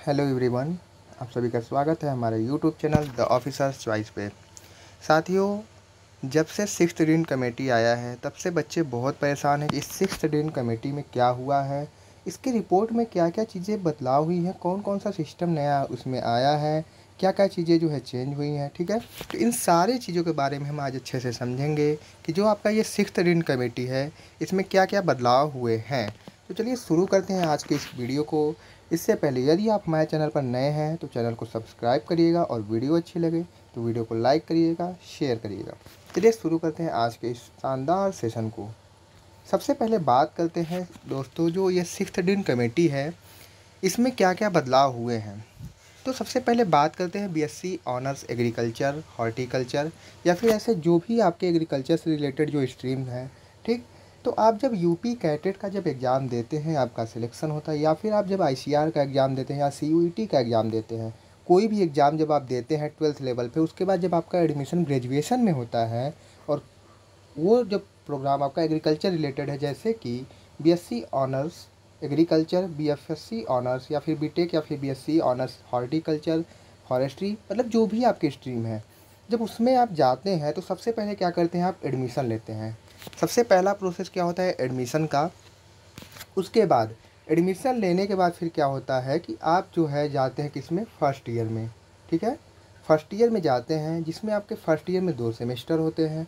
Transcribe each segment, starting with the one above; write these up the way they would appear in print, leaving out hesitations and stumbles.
Hello everyone, आप सभी का स्वागत है हमारे YouTube channel the officers choice पे। साथियों, जब से सिक्स्थ रीन कमेटी आया है तब से बच्चे बहुत परेशान हैं कि इस सिक्स्थ रीन कमेटी में क्या हुआ है, इसकी रिपोर्ट में क्या क्या चीज़ें बदलाव हुई हैं, कौन कौन सा सिस्टम नया उसमें आया है, क्या क्या चीज़ें जो है चेंज हुई हैं। ठीक है, तो इन सारी चीज़ों के बारे में हम आज अच्छे से समझेंगे कि जो आपका ये सिक्स्थ रीन कमेटी है इसमें क्या क्या बदलाव हुए हैं। तो चलिए शुरू करते हैं आज के इस वीडियो को। इससे पहले यदि आप हमारे चैनल पर नए हैं तो चैनल को सब्सक्राइब करिएगा और वीडियो अच्छी लगे तो वीडियो को लाइक करिएगा, शेयर करिएगा। चलिए शुरू करते हैं आज के इस शानदार सेशन को। सबसे पहले बात करते हैं दोस्तों, जो ये सिक्स्थ रीन कमेटी है इसमें क्या क्या बदलाव हुए हैं। तो सबसे पहले बात करते हैं बीएससी ऑनर्स एग्रीकल्चर, हॉर्टिकल्चर या फिर ऐसे जो भी आपके एग्रीकल्चर से रिलेटेड जो स्ट्रीम है। ठीक, तो आप जब यूपी कैटेट का जब एग्ज़ाम देते हैं, आपका सिलेक्शन होता है, या फिर आप जब आईसीआर का एग्ज़ाम देते हैं या सीयूईटी का एग्ज़ाम देते हैं, कोई भी एग्ज़ाम जब आप देते हैं 12th लेवल पे, उसके बाद जब आपका एडमिशन ग्रेजुएशन में होता है और वो जब प्रोग्राम आपका एग्रीकल्चर रिलेटेड है, जैसे कि BSc honours agriculture, BFSc honours या फिर बीटेक या फिर बीएससी ऑनर्स हॉर्टिकल्चर, फॉरेस्ट्री, मतलब जो भी आपकी स्ट्रीम है, जब उसमें आप जाते हैं तो सबसे पहले क्या करते हैं, आप एडमिशन लेते हैं। सबसे पहला प्रोसेस क्या होता है एडमिशन का। उसके बाद एडमिशन लेने के बाद फिर क्या होता है कि आप जो है जाते हैं किसमें, फर्स्ट ईयर में। ठीक है, फर्स्ट ईयर में जाते हैं जिसमें आपके फर्स्ट ईयर में 2 सेमेस्टर होते हैं,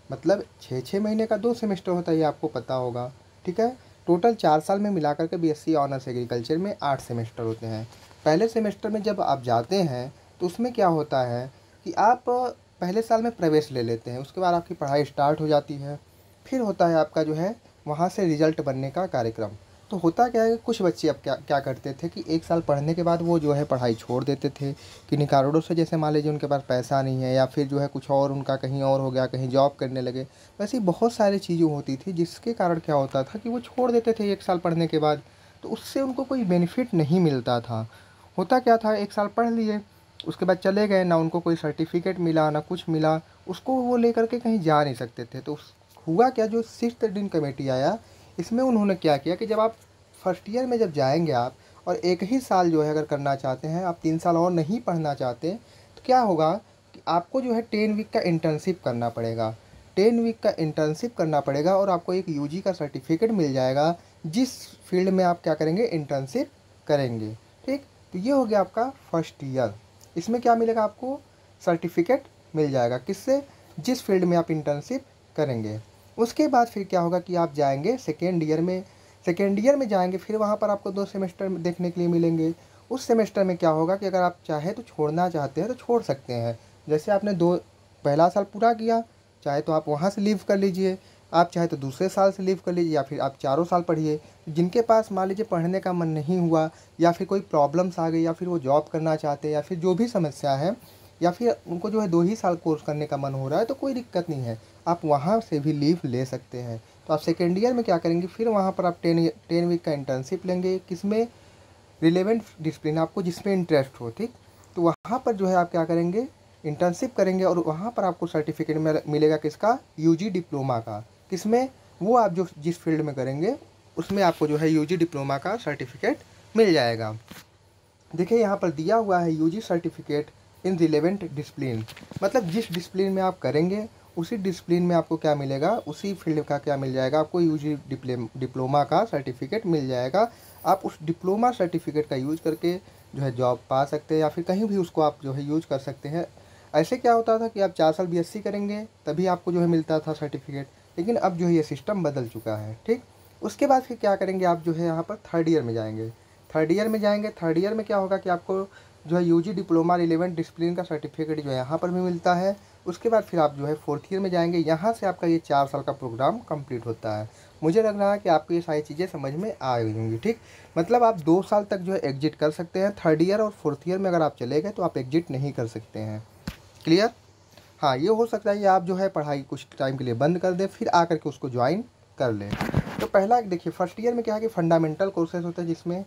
मतलब 6 महीने का 2 सेमेस्टर होता है, ये आपको पता होगा। ठीक है, टोटल 4 साल में मिलाकर के बीएससी ऑनर्स एग्रीकल्चर में 8 सेमेस्टर होते हैं। पहले सेमेस्टर में जब आप जाते हैं तो उसमें क्या होता है कि आप पहले साल में प्रवेश ले लेते हैं, उसके बाद आपकी पढ़ाई स्टार्ट हो जाती है। फिर होता है आपका जो है वहाँ से रिज़ल्ट बनने का कार्यक्रम। तो होता क्या है, कुछ बच्चे अब क्या क्या करते थे कि 1 साल पढ़ने के बाद वो जो है पढ़ाई छोड़ देते थे किन्हीं कारणों से, जैसे मान लीजिए उनके पास पैसा नहीं है या फिर जो है कुछ और उनका कहीं और हो गया, कहीं जॉब करने लगे। वैसी बहुत सारी चीज़ें होती थी जिसके कारण क्या होता था कि वो छोड़ देते थे 1 साल पढ़ने के बाद, तो उससे उनको कोई बेनिफिट नहीं मिलता था। होता क्या था, 1 साल पढ़ लिए, उसके बाद चले गए, ना उनको कोई सर्टिफिकेट मिला ना कुछ मिला, उसको वो लेकर के कहीं जा नहीं सकते थे। तो हुआ क्या, जो सिक्स्थ रीन कमेटी आया इसमें उन्होंने क्या किया कि जब आप फर्स्ट ईयर में जब जाएंगे आप और 1 ही साल जो है अगर करना चाहते हैं, आप 3 साल और नहीं पढ़ना चाहते, तो क्या होगा कि आपको जो है 10 वीक का इंटर्नशिप करना पड़ेगा। 10 वीक का इंटर्नशिप करना पड़ेगा और आपको एक यूजी का सर्टिफिकेट मिल जाएगा जिस फील्ड में आप क्या करेंगे, इंटर्नशिप करेंगे। ठीक, तो ये हो गया आपका फर्स्ट ईयर। इसमें क्या मिलेगा, आपको सर्टिफिकेट मिल जाएगा, किससे, जिस फील्ड में आप इंटर्नशिप करेंगे। उसके बाद फिर क्या होगा कि आप जाएंगे सेकेंड ईयर में। सेकेंड ईयर में जाएंगे, फिर वहाँ पर आपको 2 सेमेस्टर देखने के लिए मिलेंगे। उस सेमेस्टर में क्या होगा कि अगर आप चाहे तो छोड़ना चाहते हैं तो छोड़ सकते हैं। जैसे आपने पहला साल पूरा किया, चाहे तो आप वहाँ से लीव कर लीजिए, आप चाहे तो दूसरे साल से लीव कर लीजिए, या फिर आप 4 साल पढ़िए। जिनके पास मान लीजिए पढ़ने का मन नहीं हुआ, या फिर कोई प्रॉब्लम्स आ गई, या फिर वो जॉब करना चाहते हैं, या फिर जो भी समस्या है, या फिर उनको जो है 2 ही साल कोर्स करने का मन हो रहा है, तो कोई दिक्कत नहीं है, आप वहाँ से भी लीव ले सकते हैं। तो आप सेकेंड ईयर में क्या करेंगे, फिर वहाँ पर आप 10 वीक का इंटर्नशिप लेंगे, किसमें, रिलेवेंट डिसिप्लिन आपको जिसमें इंटरेस्ट हो। ठीक, तो वहाँ पर जो है आप क्या करेंगे, इंटर्नशिप करेंगे और वहाँ पर आपको सर्टिफिकेट मिलेगा किसका, यूजी डिप्लोमा का। किसमें, वो आप जो जिस फील्ड में करेंगे उसमें आपको जो है यूजी डिप्लोमा का सर्टिफिकेट मिल जाएगा। देखिए यहाँ पर दिया हुआ है UG certificate in relevant discipline, मतलब जिस डिसिप्लिन में आप करेंगे उसी डिसिप्लिन में आपको क्या मिलेगा, उसी फील्ड का क्या मिल जाएगा, आपको यूजी डिप्लोमा का सर्टिफिकेट मिल जाएगा। आप उस डिप्लोमा सर्टिफिकेट का यूज़ करके जो है जॉब पा सकते हैं, या फिर कहीं भी उसको आप जो है यूज कर सकते हैं। ऐसे क्या होता था कि आप 4 साल बीएससी करेंगे तभी आपको जो है मिलता था सर्टिफिकेट, लेकिन अब जो है ये सिस्टम बदल चुका है। ठीक, उसके बाद फिर क्या करेंगे, आप जो है यहाँ पर थर्ड ईयर में जाएंगे। थर्ड ईयर में जाएंगे, थर्ड ईयर में क्या होगा कि आपको जो है यूजी डिप्लोमा रिलेवेंट डिसिप्लिन का सर्टिफिकेट जो है यहाँ पर भी मिलता है। उसके बाद फिर आप जो है फोर्थ ईयर में जाएंगे, यहाँ से आपका ये 4 साल का प्रोग्राम कंप्लीट होता है। मुझे लग रहा है कि आपको ये सारी चीज़ें समझ में आ गई होंगी। ठीक, मतलब आप 2 साल तक जो है एग्जिट कर सकते हैं, थर्ड ईयर और फोर्थ ईयर में अगर आप चले गए तो आप एग्जिट नहीं कर सकते हैं। क्लियर। हाँ, ये हो सकता है कि आप जो है पढ़ाई कुछ टाइम के लिए बंद कर दें, फिर आकर के उसको ज्वाइन कर लें। तो पहला देखिए, फर्स्ट ईयर में क्या है कि फंडामेंटल कोर्सेज होते हैं, जिसमें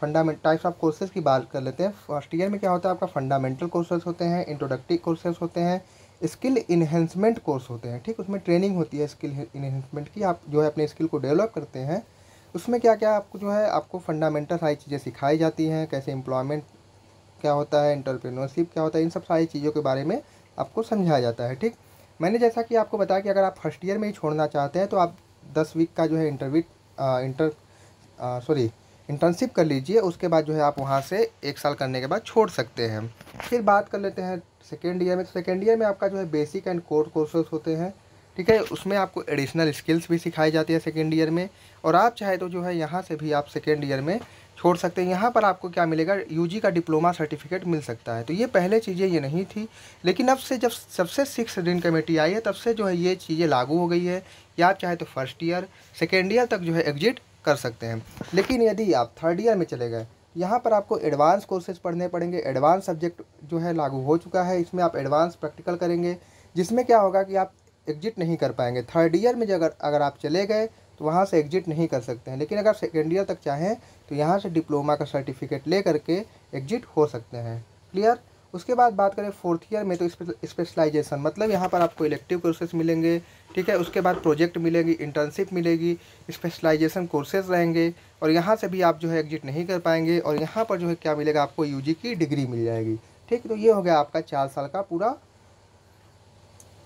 फंडामेंट टाइप्स ऑफ कोर्सेज की बात कर लेते हैं। फर्स्ट ईयर में क्या होता है, आपका फंडामेंटल कोर्सेज होते हैं, इंट्रोडक्टरी कोर्सेज होते हैं, स्किल इन्हेंसमेंट कोर्स होते हैं। ठीक, उसमें ट्रेनिंग होती है स्किल इन्हेंसमेंट की, आप जो है अपने स्किल को डेवलप करते हैं। उसमें क्या क्या आपको जो है आपको फंडामेंटल सारी चीज़ें सिखाई जाती हैं, कैसे एम्प्लॉयमेंट क्या होता है, एंटरप्रेन्योरशिप क्या होता है, इन सब सारी चीज़ों के बारे में आपको समझाया जाता है। ठीक, मैंने जैसा कि आपको बताया कि अगर आप फर्स्ट ईयर में ही छोड़ना चाहते हैं तो आप 10 वीक का जो है इंटर्नशिप कर लीजिए। उसके बाद जो है आप वहाँ से 1 साल करने के बाद छोड़ सकते हैं। फिर बात कर लेते हैं सेकेंड ईयर में। तो सेकेंड ईयर में आपका जो है बेसिक एंड कोर कोर्सेज होते हैं। ठीक है, उसमें आपको एडिशनल स्किल्स भी सिखाई जाती है सेकेंड ईयर में। और आप चाहे तो जो है यहाँ से भी आप सेकेंड ईयर में छोड़ सकते हैं। यहाँ पर आपको क्या मिलेगा, यूजी का डिप्लोमा सर्टिफिकेट मिल सकता है। तो ये पहले चीज़ें ये नहीं थी, लेकिन अब से जब सबसे 6 ऋण कमेटी आई है तब से जो है ये चीज़ें लागू हो गई है कि आप चाहे तो फर्स्ट ईयर सेकेंड ईयर तक जो है एग्जिट कर सकते हैं। लेकिन यदि आप थर्ड ईयर में चले गए, यहाँ पर आपको एडवांस कोर्सेज पढ़ने पड़ेंगे। एडवांस सब्जेक्ट जो है लागू हो चुका है, इसमें आप एडवांस प्रैक्टिकल करेंगे, जिसमें क्या होगा कि आप एग्जिट नहीं कर पाएंगे। थर्ड ईयर में अगर आप चले गए तो वहाँ से एग्जिट नहीं कर सकते हैं। लेकिन अगर सेकेंड ईयर तक चाहें तो यहाँ से डिप्लोमा का सर्टिफिकेट ले करके एग्जिट हो सकते हैं। क्लियर। उसके बाद बात करें फोर्थ ईयर में, तो स्पेशलाइजेशन मतलब यहाँ पर आपको इलेक्टिव कोर्सेज मिलेंगे। ठीक है, उसके बाद प्रोजेक्ट मिलेगी, इंटर्नशिप मिलेगी, स्पेशलाइजेशन कोर्सेज रहेंगे, और यहाँ से भी आप जो है एग्जिट नहीं कर पाएंगे। और यहाँ पर जो है क्या मिलेगा, आपको यूजी की डिग्री मिल जाएगी। ठीक, तो ये हो गया आपका 4 साल का पूरा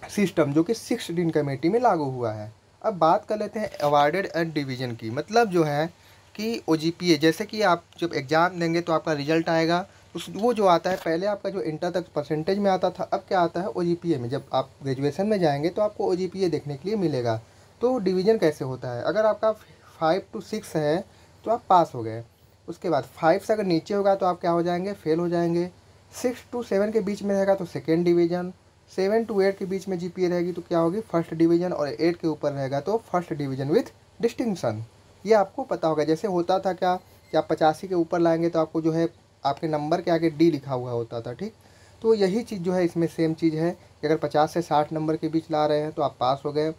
सिस्टम जो कि 6 ऋण कमेटी में लागू हुआ है। अब बात कर लेते हैं अवार्डेड एंड डिवीजन की। मतलब जो है कि ओजीपीए, जैसे कि आप जब एग्ज़ाम देंगे तो आपका रिजल्ट आएगा, वो जो आता है, पहले आपका जो इंटर तक परसेंटेज में आता था, अब क्या आता है ओजीपीए में। जब आप ग्रेजुएशन में जाएंगे तो आपको ओजीपीए देखने के लिए मिलेगा। तो डिवीज़न कैसे होता है, अगर आपका 5 to 6 है तो आप पास हो गए। उसके बाद 5 से अगर नीचे होगा तो आप क्या हो जाएंगे, फेल हो जाएंगे। 6 to 7 के बीच में रहेगा तो सेकेंड डिवीज़न। 7 to 8 के बीच में जीपीए रहेगी तो क्या होगी, फर्स्ट डिवीज़न। और 8 के ऊपर रहेगा तो फर्स्ट डिवीज़न विथ डिस्टिंक्शन। ये आपको पता होगा। जैसे होता था क्या कि आप 85 के ऊपर लाएंगे तो आपको जो है आपके नंबर के आगे डी लिखा हुआ होता था। ठीक, तो यही चीज़ जो है इसमें सेम चीज़ है कि अगर 50 से 60 नंबर के बीच ला रहे हैं तो आप पास हो गए।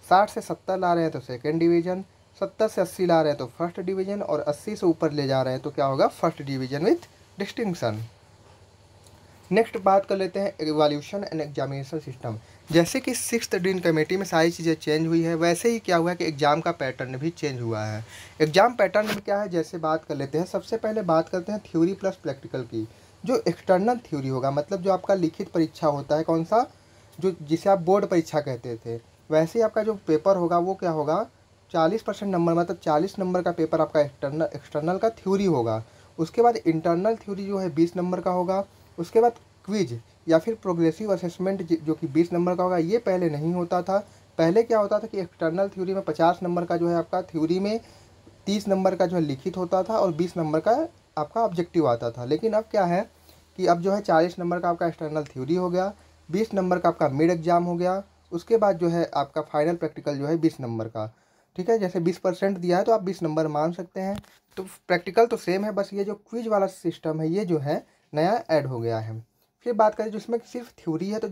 60 से 70 ला रहे हैं तो सेकेंड डिवीज़न। 70 से 80 ला रहे हैं तो फर्स्ट डिवीज़न। और 80 से ऊपर ले जा रहे हैं तो क्या होगा, first division with distinction. Next बात कर लेते हैं इवैल्यूएशन एंड एग्जामिनेशन सिस्टम। जैसे कि 6th ऋण कमेटी में सारी चीज़ें चेंज हुई है, वैसे ही क्या हुआ है कि एग्ज़ाम का पैटर्न भी चेंज हुआ है। एग्ज़ाम पैटर्न में क्या है, जैसे बात कर लेते हैं, सबसे पहले बात करते हैं थ्योरी प्लस प्रैक्टिकल की। जो एक्सटर्नल थ्योरी होगा, मतलब जो आपका लिखित परीक्षा होता है, कौन सा, जो जिसे आप बोर्ड परीक्षा कहते थे, वैसे ही आपका जो पेपर होगा वो क्या होगा, 40% नंबर, मतलब 40 नंबर का पेपर आपका एक्सटर्नल का थ्योरी होगा। उसके बाद इंटरनल थ्योरी जो है 20 नंबर का होगा। उसके बाद क्विज या फिर प्रोग्रेसिव असेसमेंट जो कि 20 नंबर का होगा। ये पहले नहीं होता था। पहले क्या होता था कि एक्सटर्नल थ्योरी में 50 नंबर का जो है आपका थ्योरी में, 30 नंबर का जो है लिखित होता था और 20 नंबर का आपका ऑब्जेक्टिव आता था। लेकिन अब क्या है कि अब जो है 40 नंबर का आपका एक्सटर्नल थ्योरी हो गया, 20 नंबर का आपका मिड एग्जाम हो गया। उसके बाद जो है आपका फाइनल प्रैक्टिकल जो है 20 नंबर का। ठीक है, जैसे 20% दिया है तो आप 20 नंबर मान सकते हैं। तो प्रैक्टिकल तो सेम है, बस ये जो क्विज वाला सिस्टम है ये जो है नया ऐड हो गया है। फिर बात करें जिसमें सिर्फ थ्योरी है, तो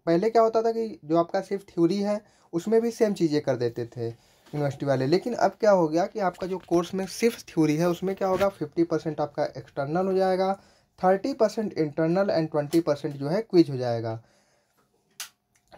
पहले क्या होता था कि जो आपका सिर्फ थ्योरी है उसमें भी सेम चीज़ें कर देते थे यूनिवर्सिटी वाले। लेकिन अब क्या हो गया कि आपका जो कोर्स में सिर्फ थ्योरी है उसमें क्या होगा, 50% आपका एक्सटर्नल हो जाएगा, 30% इंटरनल एंड 20% जो है क्विज हो जाएगा।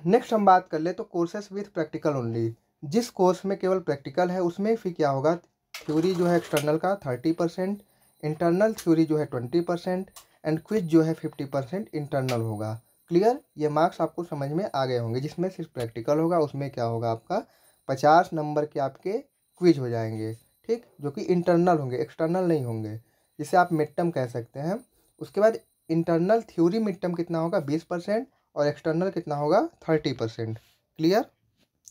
नेक्स्ट हम बात कर ले तो कोर्सेस विथ प्रैक्टिकल ओनली। जिस कोर्स में केवल प्रैक्टिकल है उसमें फिर क्या होगा, थ्योरी जो है एक्सटर्नल का 30%, इंटरनल थ्योरी जो है 20% एंड क्विज जो है 50% इंटरनल होगा। क्लियर, ये मार्क्स आपको समझ में आ गए होंगे। जिसमें सिर्फ प्रैक्टिकल होगा उसमें क्या होगा, आपका 50 नंबर के आपके क्विज हो जाएंगे। ठीक, जो कि इंटरनल होंगे, एक्सटर्नल नहीं होंगे, जिसे आप मिड टर्म कह सकते हैं। उसके बाद इंटरनल थ्योरी मिड टर्म कितना होगा, 20%, और एक्सटर्नल कितना होगा, 30%। क्लियर।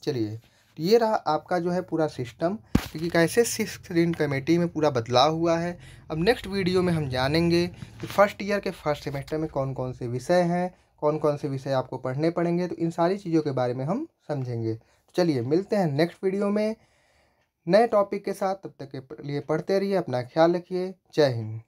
चलिए, तो ये रहा आपका जो है पूरा सिस्टम, क्योंकि कैसे 6th ऋण कमेटी में पूरा बदलाव हुआ है। अब नेक्स्ट वीडियो में हम जानेंगे कि फर्स्ट ईयर के फर्स्ट सेमेस्टर में कौन कौन से विषय हैं, कौन कौन से विषय आपको पढ़ने पड़ेंगे। तो इन सारी चीज़ों के बारे में हम समझेंगे। तो चलिए मिलते हैं नेक्स्ट वीडियो में नए टॉपिक के साथ। तब तक के लिए पढ़ते रहिए, अपना ख्याल रखिए। जय हिंद।